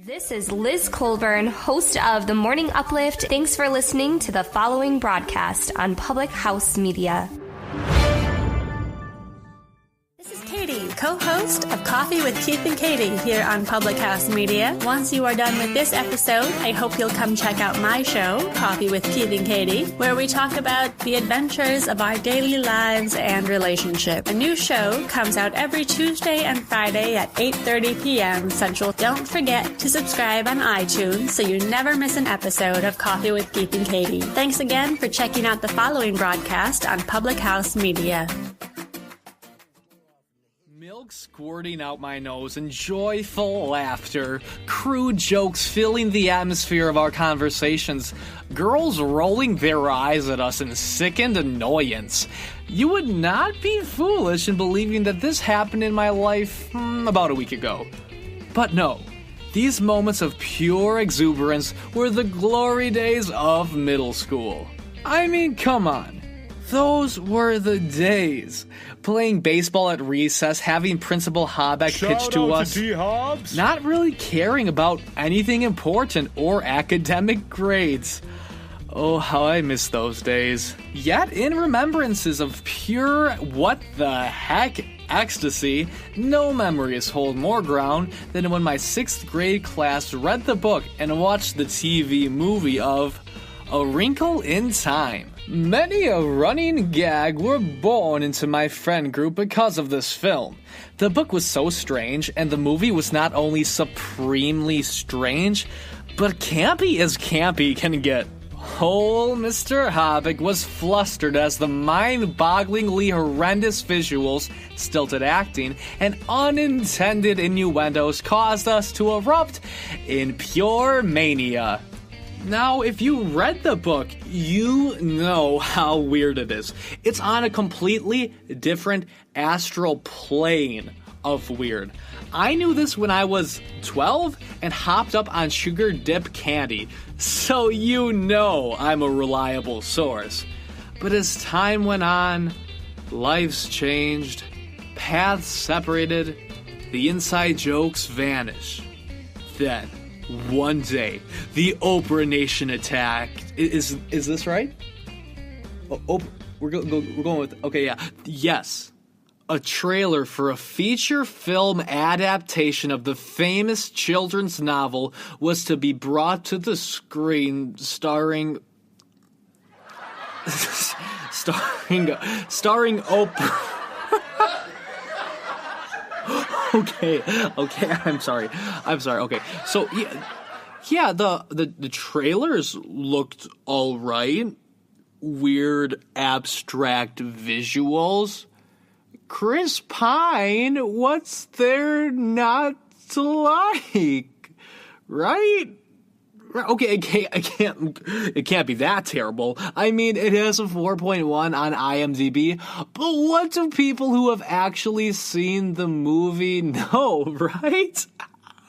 This is Liz Colburn, host of The Morning Uplift. Thanks for listening to the following broadcast on Public House Media. This is Katie, co-host of Coffee with Keith and Katie here on Public House Media. Once you are done with this episode, I hope you'll come check out my show, Coffee with Keith and Katie, where we talk about the adventures of our daily lives and relationship. A new show comes out every Tuesday and Friday at 8:30 p.m. Central. Don't forget to subscribe on iTunes so you never miss an episode of Coffee with Keith and Katie. Thanks again for checking out the following broadcast on Public House Media. Milk squirting out my nose and joyful laughter, crude jokes filling the atmosphere of our conversations, girls rolling their eyes at us in sickened annoyance. You would not be foolish in believing that this happened in my life about a week ago. But no, these moments of pure exuberance were the glory days of middle school. I mean, come on. Those were the days. Playing baseball at recess, having Principal Habeck pitch to us, not really caring about anything important or academic grades. Oh, how I miss those days. Yet, in remembrances of pure what the heck ecstasy, no memories hold more ground than when my 6th grade class read the book and watched the TV movie of A Wrinkle in Time. Many a running gag were born into my friend group because of this film. The book was so strange, and the movie was not only supremely strange, but campy as campy can get. Whole Mr. Habeck was flustered as the mind-bogglingly horrendous visuals, stilted acting, and unintended innuendos caused us to erupt in pure mania. Now, if you read the book, you know how weird it is. It's on a completely different astral plane of weird. I knew this when I was 12 and hopped up on sugar dip candy, so you know I'm a reliable source. But as time went on, lives changed, paths separated, the inside jokes vanished. Then, one day, the Oprah Nation attacked. Is this right? We're going with. Okay, yeah, yes. A trailer for a feature film adaptation of the famous children's novel was to be brought to the screen, starring Oprah. Okay, I'm sorry. Okay, so yeah, the trailers looked all right. Weird abstract visuals. Chris Pine, what's there not to like? Right? Okay, it can't be that terrible. I mean, it has a 4.1 on IMDb, but what do people who have actually seen the movie know, right?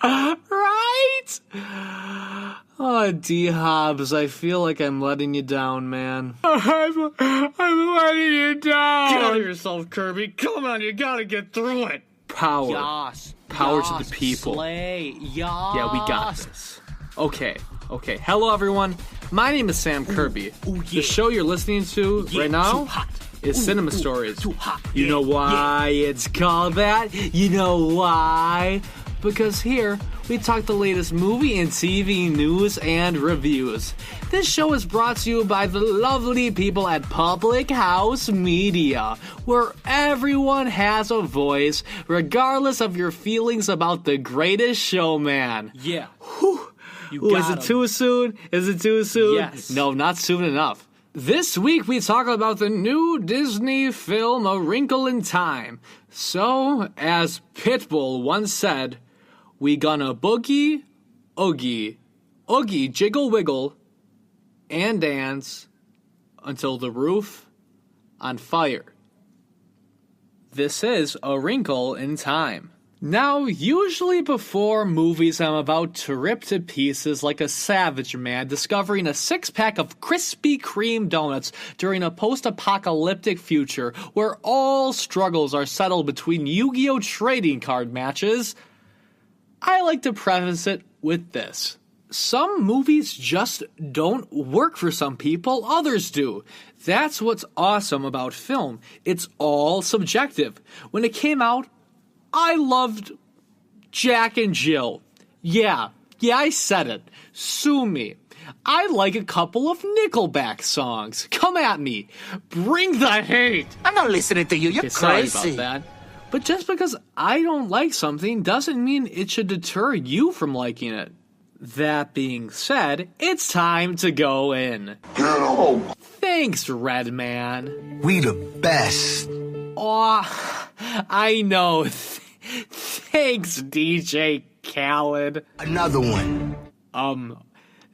Right? Oh, D-Hobbs, I feel like I'm letting you down, man. I'm letting you down. Get out of yourself, Kirby. Come on, you gotta get through it. Power. Yas. Power to the people. Slay. Yas. Yeah, we got this. Okay. Hello, everyone. My name is Sam Kirby. The show you're listening to right now is Cinema Stories. You know why it's called that? You know why? Because here, we talk the latest movie and TV news and reviews. This show is brought to you by the lovely people at Public House Media, where everyone has a voice, regardless of your feelings about The Greatest Showman. Yeah. Whew. Is it too soon? Yes. No, not soon enough. This week we talk about the new Disney film A Wrinkle in Time. So, as Pitbull once said, we gonna boogie, oogie, jiggle wiggle, and dance until the roof on fire. This is A Wrinkle in Time. Now, usually before movies, I'm about to rip to pieces like a savage man discovering a 6-pack of Krispy Kreme donuts during a post-apocalyptic future where all struggles are settled between Yu-Gi-Oh! Trading card matches. I like to preface it with this. Some movies just don't work for some people, others do. That's what's awesome about film. It's all subjective. When it came out, I loved Jack and Jill. Yeah, I said it. Sue me. I like a couple of Nickelback songs. Come at me. Bring the hate. I'm not listening to you. You're Sorry crazy. about that. But just because I don't like something doesn't mean it should deter you from liking it. That being said, it's time to go in. Thanks, Redman. We the best. Aw, I know. Thanks, DJ Khaled. Another one.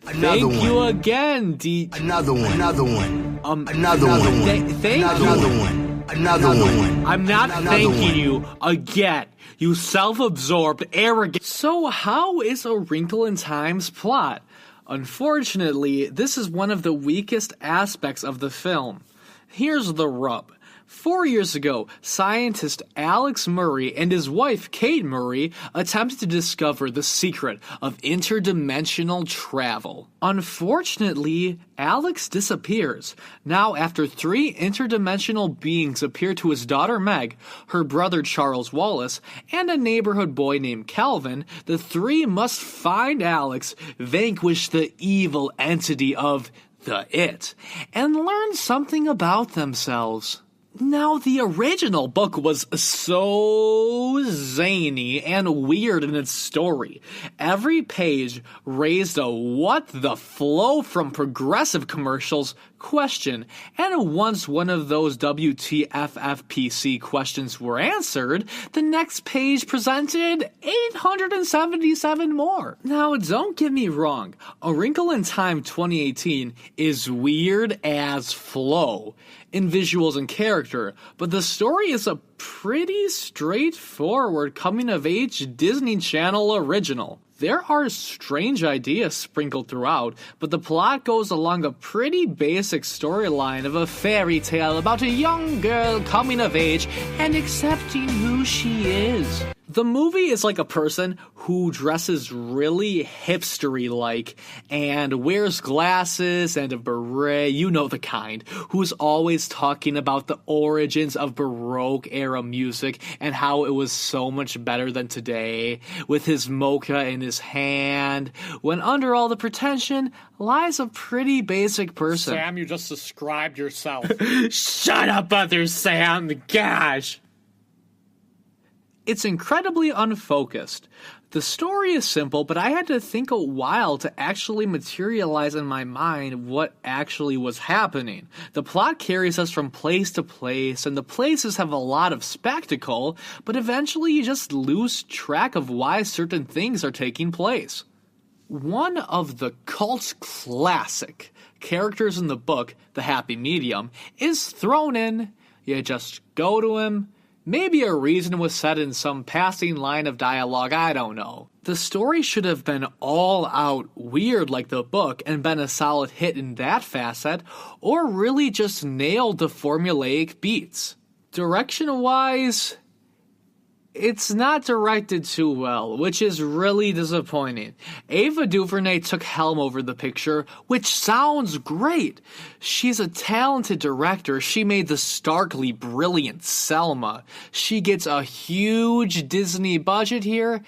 Thank you again, Another one. Another one. Another one. Thank you. Another one. Another one. I'm not thanking you again, you self-absorbed, arrogant. So how is A Wrinkle in Time's plot? Unfortunately, this is one of the weakest aspects of the film. Here's the rub. 4 years ago, scientist Alex Murray and his wife Kate Murray attempted to discover the secret of interdimensional travel. Unfortunately, Alex disappears. Now, after 3 interdimensional beings appear to his daughter Meg, her brother Charles Wallace, and a neighborhood boy named Calvin, the 3 must find Alex, vanquish the evil entity of the It, and learn something about themselves. Now, the original book was so zany and weird in its story. Every page raised a what the flow from progressive commercials question, and once one of those WTFFPC questions were answered, the next page presented 877 more. Now, don't get me wrong, A Wrinkle in Time 2018 is weird as flow in visuals and character, but the story is a pretty straightforward coming-of-age Disney Channel original. There are strange ideas sprinkled throughout, but the plot goes along a pretty basic storyline of a fairy tale about a young girl coming of age and accepting who she is. The movie is like a person who dresses really hipstery-like and wears glasses and a beret, you know the kind, who's always talking about the origins of Baroque-era music and how it was so much better than today, with his mocha in his hand, when under all the pretension lies a pretty basic person. Sam, you just described yourself. Shut up, other Sam, gosh! It's incredibly unfocused. The story is simple, but I had to think a while to actually materialize in my mind what actually was happening. The plot carries us from place to place, and the places have a lot of spectacle, but eventually you just lose track of why certain things are taking place. One of the cult classic characters in the book, the Happy Medium, is thrown in. You just go to him. Maybe a reason was said in some passing line of dialogue, I don't know. The story should have been all out weird like the book and been a solid hit in that facet, or really just nailed the formulaic beats. Direction-wise, it's not directed too well, which is really disappointing. Ava Duvernay took helm over the picture, which sounds great. She's a talented director. She made the starkly brilliant Selma. She gets a huge Disney budget here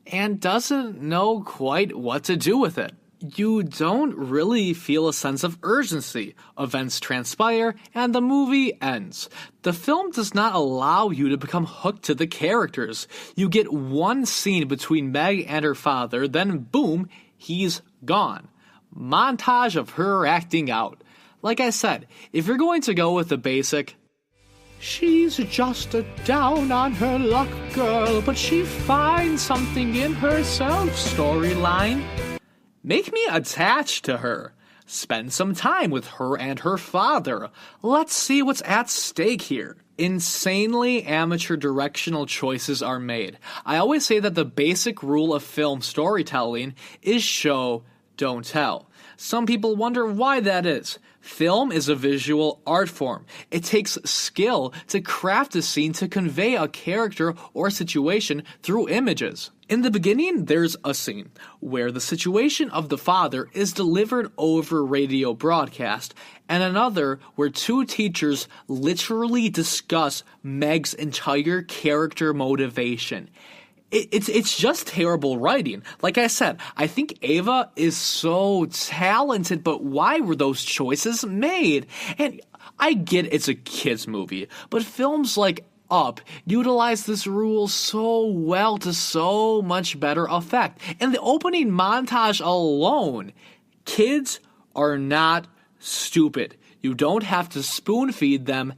and doesn't know quite what to do with it. You don't really feel a sense of urgency. Events transpire, and the movie ends. The film does not allow you to become hooked to the characters. You get one scene between Meg and her father, then boom, he's gone. Montage of her acting out. Like I said, if you're going to go with the basic, she's just a down on her luck girl, but she finds something in herself storyline, make me attached to her. Spend some time with her and her father. Let's see what's at stake here. Insanely amateur directional choices are made. I always say that the basic rule of film storytelling is show, don't tell. Some people wonder why that is. Film is a visual art form. It takes skill to craft a scene to convey a character or situation through images. In the beginning, there's a scene where the situation of the father is delivered over radio broadcast, and another where two teachers literally discuss Meg's entire character motivation. It's just terrible writing. Like I said, I think Ava is so talented, but why were those choices made? And I get it's a kids movie, but films like Up utilize this rule so well to so much better effect. In the opening montage alone, kids are not stupid. You don't have to spoon feed them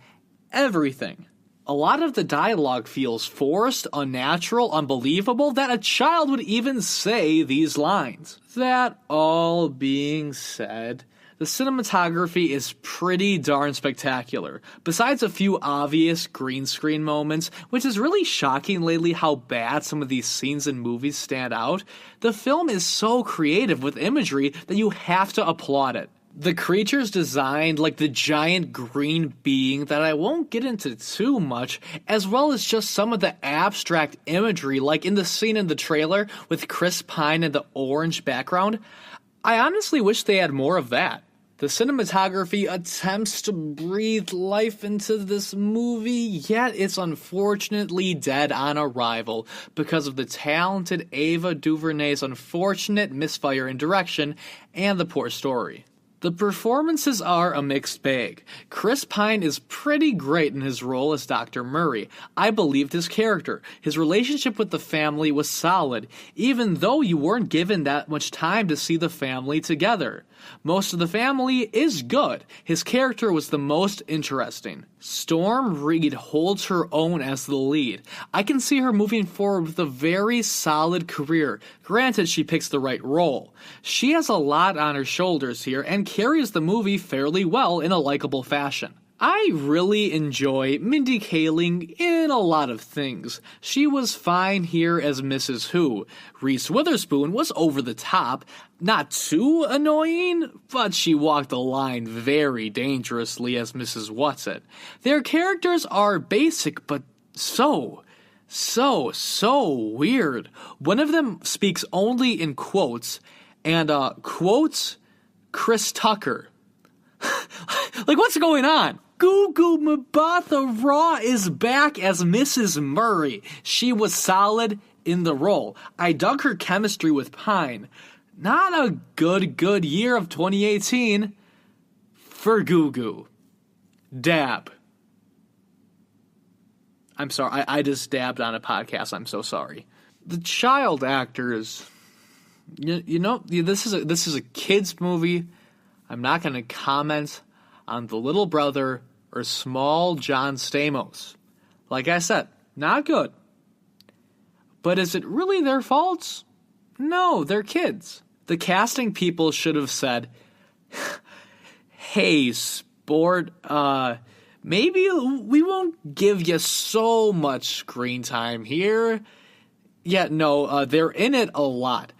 everything. A lot of the dialogue feels forced, unnatural, unbelievable that a child would even say these lines. That all being said, the cinematography is pretty darn spectacular. Besides a few obvious green screen moments, which is really shocking lately how bad some of these scenes in movies stand out, the film is so creative with imagery that you have to applaud it. The creature's designed like the giant green being that I won't get into too much, as well as just some of the abstract imagery like in the scene in the trailer with Chris Pine and the orange background. I honestly wish they had more of that. The cinematography attempts to breathe life into this movie, yet it's unfortunately dead on arrival because of the talented Ava Duvernay's unfortunate misfire in direction and the poor story. The performances are a mixed bag. Chris Pine is pretty great in his role as Dr. Murray. I believed his character. His relationship with the family was solid, even though you weren't given that much time to see the family together. Most of the family is good. His character was the most interesting. Storm Reed holds her own as the lead. I can see her moving forward with a very solid career. Granted, she picks the right role. She has a lot on her shoulders here and carries the movie fairly well in a likable fashion. I really enjoy Mindy Kaling in a lot of things. She was fine here as Mrs. Who. Reese Witherspoon was over the top, not too annoying, but she walked the line very dangerously as Mrs. Whatsit. Their characters are basic, but so weird. One of them speaks only in quotes, and quotes Chris Tucker. Like, what's going on? Gugu Mbatha Raw is back as Mrs. Murray. She was solid in the role. I dug her chemistry with Pine. Not a good year of 2018 for Gugu. Dab. I'm sorry, I just dabbed on a podcast. I'm so sorry. The child actors, you know, this is a kids movie. I'm not going to comment on the little brother or small John Stamos. Like I said, not good. But is it really their faults? No, they're kids. The casting people should have said, hey, sport, maybe we won't give you so much screen time here. Yeah, no, they're in it a lot.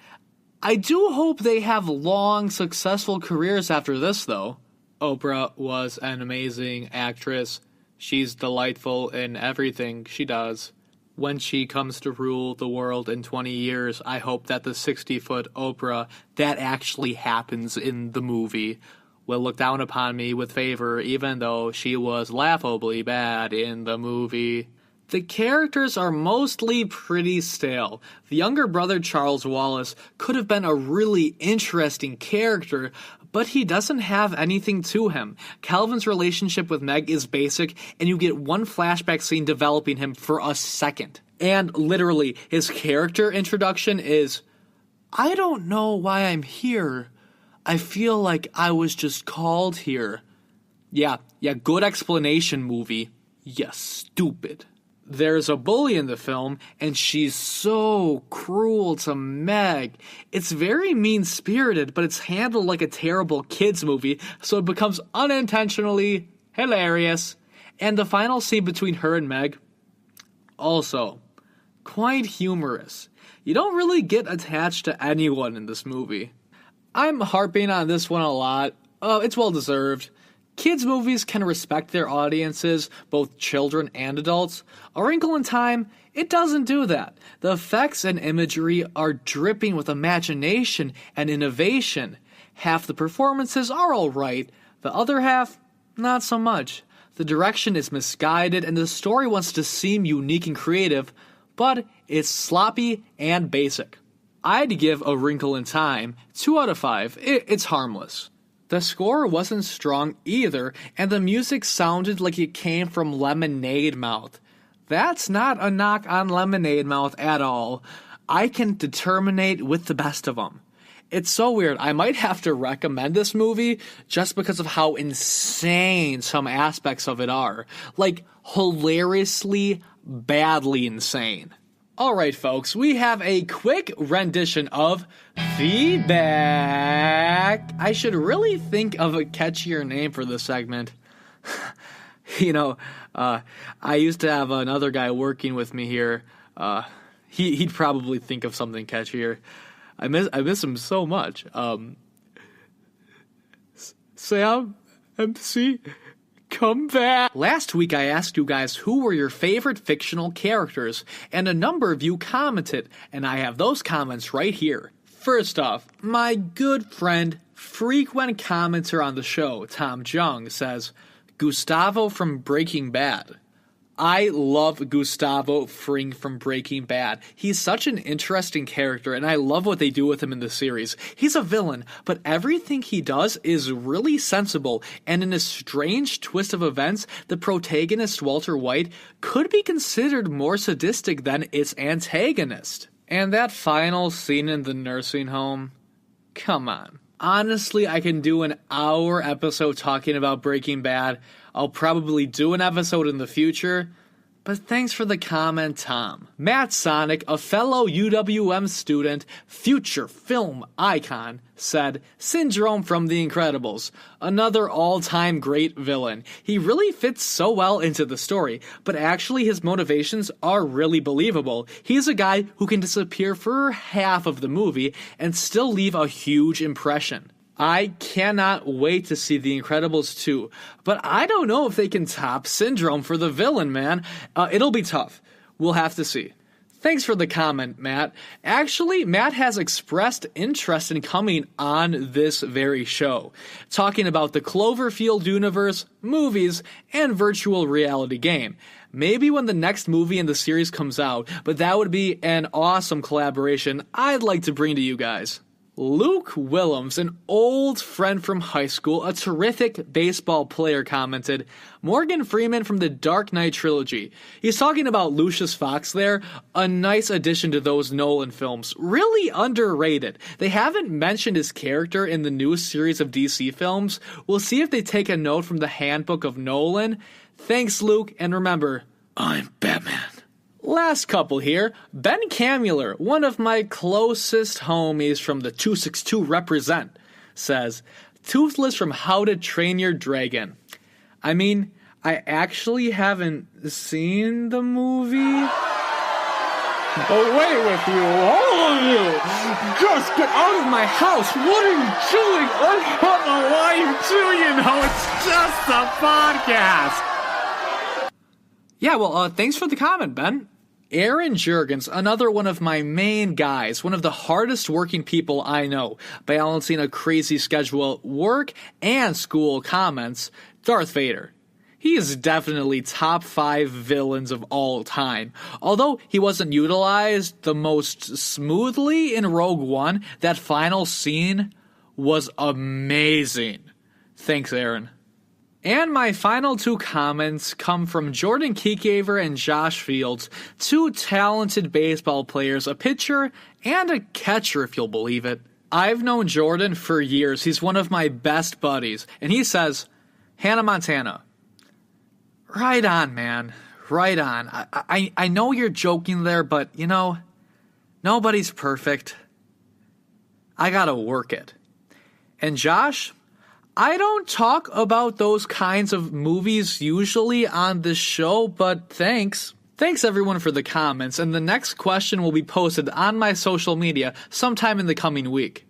I do hope they have long, successful careers after this, though. Oprah was an amazing actress. She's delightful in everything she does. When she comes to rule the world in 20 years, I hope that the 60-foot Oprah that actually happens in the movie will look down upon me with favor, even though she was laughably bad in the movie. The characters are mostly pretty stale. The younger brother, Charles Wallace, could have been a really interesting character, but he doesn't have anything to him. Calvin's relationship with Meg is basic, and you get one flashback scene developing him for a second. And literally, his character introduction is, I don't know why I'm here. I feel like I was just called here. Yeah, good explanation, movie. You stupid. There's a bully in the film, and she's so cruel to Meg. It's very mean-spirited, but it's handled like a terrible kids movie, so it becomes unintentionally hilarious. And the final scene between her and Meg, also quite humorous. You don't really get attached to anyone in this movie. I'm harping on this one a lot. It's well-deserved. Kids' movies can respect their audiences, both children and adults. A Wrinkle in Time It doesn't do that. The effects and imagery are dripping with imagination and innovation. Half the performances are alright, the other half, not so much. The direction is misguided and the story wants to seem unique and creative, but it's sloppy and basic. I'd give A Wrinkle in Time 2 out of 5. It's harmless. The score wasn't strong either, and the music sounded like it came from Lemonade Mouth. That's not a knock on Lemonade Mouth at all. I can determinate with the best of them. It's so weird. I might have to recommend this movie just because of how insane some aspects of it are. Like, hilariously, badly insane. Alright folks, we have a quick rendition of feedback. I should really think of a catchier name for this segment. I used to have another guy working with me here. He'd probably think of something catchier. I miss him so much. Sam, MC, come back. Last week I asked you guys who were your favorite fictional characters, and a number of you commented, and I have those comments right here. First off, my good friend, frequent commenter on the show, Tom Jung, says, Gustavo from Breaking Bad. I love Gustavo Fring from Breaking Bad. He's such an interesting character, and I love what they do with him in the series. He's a villain, but everything he does is really sensible, and in a strange twist of events, the protagonist, Walter White, could be considered more sadistic than its antagonist. And that final scene in the nursing home? Come on. Honestly, I can do an hour episode talking about Breaking Bad. I'll probably do an episode in the future, but thanks for the comment, Tom. Matt Sonic, a fellow UWM student, future film icon, said, Syndrome from The Incredibles, another all-time great villain. He really fits so well into the story, but actually his motivations are really believable. He's a guy who can disappear for half of the movie and still leave a huge impression. I cannot wait to see The Incredibles 2, but I don't know if they can top Syndrome for the villain, man. It'll be tough. We'll have to see. Thanks for the comment, Matt. Actually, Matt has expressed interest in coming on this very show, talking about the Cloverfield universe, movies, and virtual reality game. Maybe when the next movie in the series comes out, but that would be an awesome collaboration I'd like to bring to you guys. Luke Willems, an old friend from high school, a terrific baseball player, commented, Morgan Freeman from the Dark Knight trilogy. He's talking about Lucius Fox there, a nice addition to those Nolan films. Really underrated. They haven't mentioned his character in the new series of DC films. We'll see if they take a note from the handbook of Nolan. Thanks, Luke, and remember, I'm Batman. Last couple here, Ben Camuller, one of my closest homies from the 262 represent, says, Toothless from How to Train Your Dragon. I mean, I actually haven't seen the movie. Away with you, all of you! Just get out of my house! What are you doing? I don't know why you're doing it, it's just a podcast! Yeah, well, thanks for the comment, Ben. Aaron Jurgens, another one of my main guys, one of the hardest working people I know, balancing a crazy schedule at work and school, comments, Darth Vader. He is definitely top 5 villains of all time. Although he wasn't utilized the most smoothly in Rogue One, that final scene was amazing. Thanks, Aaron. And my final 2 comments come from Jordan Kiekever and Josh Fields, 2 talented baseball players, a pitcher and a catcher, if you'll believe it. I've known Jordan for years. He's one of my best buddies. And he says, Hannah Montana. Right on, man. Right on. I know you're joking there, but, you know, nobody's perfect. I gotta work it. And Josh, I don't talk about those kinds of movies usually on this show, but thanks. Thanks everyone for the comments, and the next question will be posted on my social media sometime in the coming week.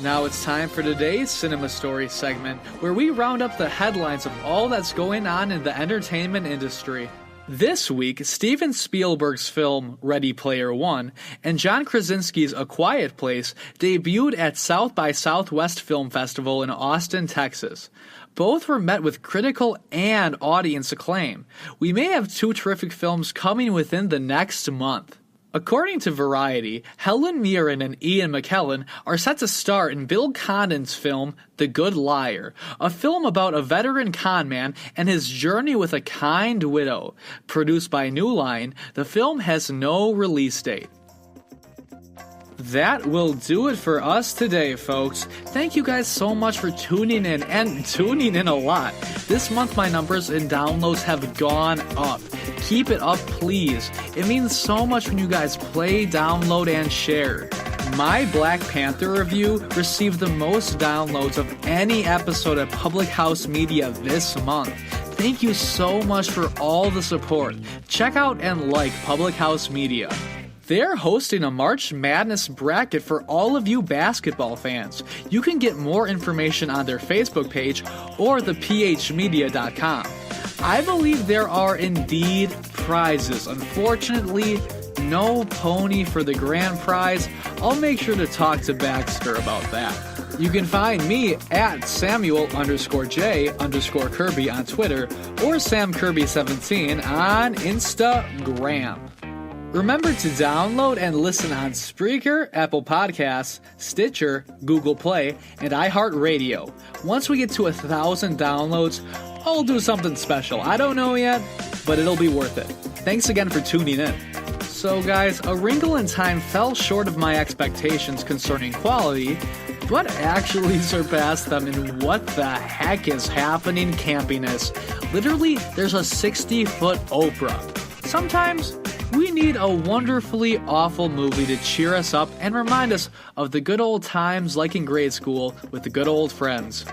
Now it's time for today's Cinema Story segment, where we round up the headlines of all that's going on in the entertainment industry. This week, Steven Spielberg's film Ready Player One and John Krasinski's A Quiet Place debuted at South by Southwest Film Festival in Austin, Texas. Both were met with critical and audience acclaim. We may have two terrific films coming within the next month. According to Variety, Helen Mirren and Ian McKellen are set to star in Bill Condon's film The Good Liar, a film about a veteran conman and his journey with a kind widow. Produced by New Line, the film has no release date. That will do it for us today, folks. Thank you guys so much for tuning in, and tuning in a lot. This month my numbers and downloads have gone up. Keep it up, please. It means so much when you guys play, download, and share. My Black Panther review received the most downloads of any episode of Public House Media this month. Thank you so much for all the support. Check out and like Public House Media. They're hosting a March Madness bracket for all of you basketball fans. You can get more information on their Facebook page or thephmedia.com. I believe there are indeed prizes. Unfortunately, no pony for the grand prize. I'll make sure to talk to Baxter about that. You can find me at Samuel_J_Kirby on Twitter or SamKirby17 on Instagram. Remember to download and listen on Spreaker, Apple Podcasts, Stitcher, Google Play, and iHeartRadio. Once we get to 1,000 downloads, I'll do something special. I don't know yet, but it'll be worth it. Thanks again for tuning in. So guys, A Wrinkle in Time fell short of my expectations concerning quality, but actually surpassed them in what the heck is happening campiness. Literally, there's a 60-foot Oprah. Sometimes we need a wonderfully awful movie to cheer us up and remind us of the good old times like in grade school with the good old friends.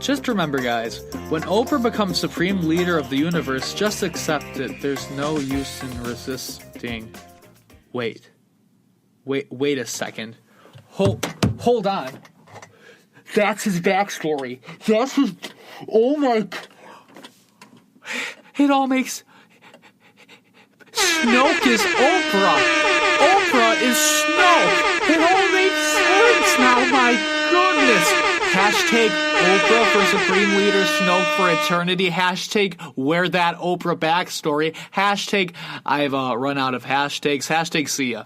Just remember, guys, when Oprah becomes supreme leader of the universe, just accept it. There's no use in resisting. Wait a second. Hold on. That's his backstory. Oh my... It all makes... Snoke is Oprah. Oprah is Snoke. It all makes sense now, my goodness. Hashtag Oprah for Supreme Leader, Snoke for Eternity. Hashtag Where That Oprah Backstory. Hashtag I've run out of hashtags. Hashtag see ya.